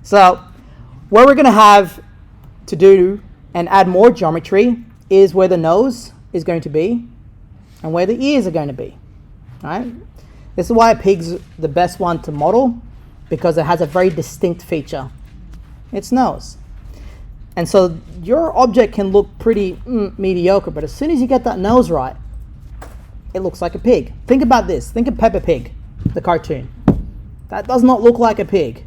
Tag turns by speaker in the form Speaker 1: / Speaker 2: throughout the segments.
Speaker 1: So what we're going to have to do and add more geometry is where the nose is going to be and where the ears are going to be. All right? This is why a pig's the best one to model, because it has a very distinct feature. Its nose. And so your object can look pretty mediocre, but as soon as you get that nose right, it looks like a pig. Think about this. Think of Peppa Pig, the cartoon. That does not look like a pig.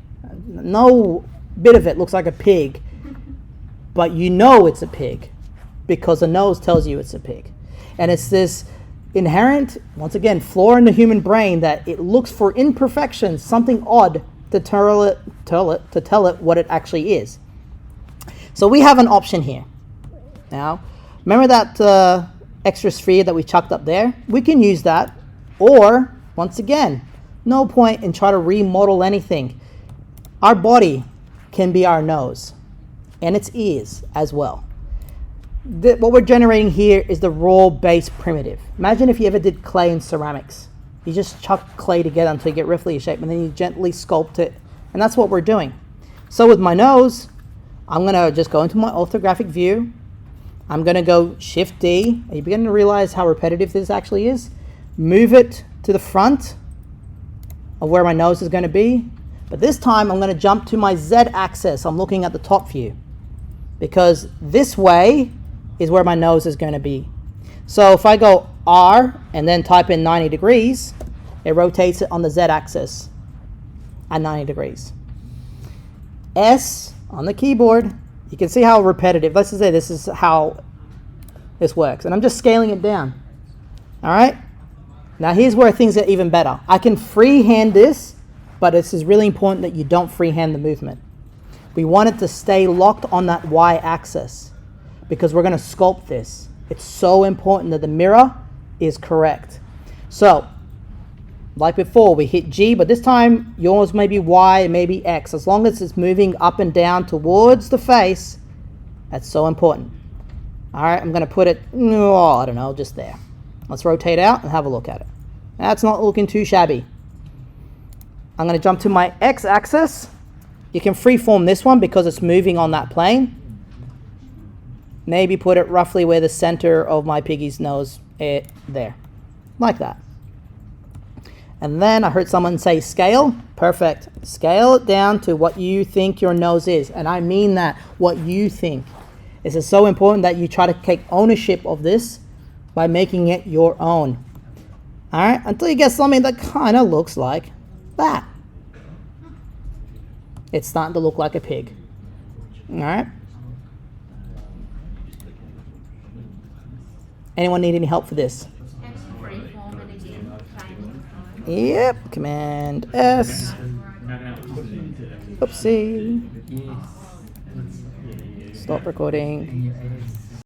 Speaker 1: No bit of it looks like a pig, but you know it's a pig because the nose tells you it's a pig. And it's this inherent, once again, flaw in the human brain that it looks for imperfections, something odd, to tell it what it actually is. So we have an option here. Now, remember that extra sphere that we chucked up there? We can use that, or once again, no point in trying to remodel anything. Our body can be our nose, and its ears as well. What we're generating here is the raw base primitive. Imagine if you ever did clay and ceramics. You just chuck clay together until you get roughly a shape, and then you gently sculpt it. And that's what we're doing. So with my nose, I'm going to just go into my orthographic view. I'm going to go Shift D. Are you beginning to realize how repetitive this actually is? Move it to the front of where my nose is going to be. But this time I'm going to jump to my Z axis. I'm looking at the top view, because this way is where my nose is going to be. So if I go R and then type in 90 degrees, it rotates it on the Z axis at 90 degrees. S on the keyboard, you can see how repetitive. Let's just say this is how this works. And I'm just scaling it down. All right? Now here's where things get even better. I can freehand this, but this is really important that you don't freehand the movement. We want it to stay locked on that Y axis because we're going to sculpt this. It's so important that the mirror is correct. So, like before, we hit G, but this time yours may be Y, maybe X. As long as it's moving up and down towards the face, that's so important. All right, I'm going to put it, I don't know, just there. Let's rotate out and have a look at it. That's not looking too shabby. I'm going to jump to my X axis. You can freeform this one because it's moving on that plane. Maybe put it roughly where the center of my piggy's nose is, there, like that. And then I heard someone say scale. Perfect. Scale it down to what you think your nose is. And I mean that, what you think. This is so important that you try to take ownership of this by making it your own. All right, until you get something that kind of looks like that. It's starting to look like a pig. All right. Anyone need any help for this? Yep. Command S. Oopsie. Stop recording.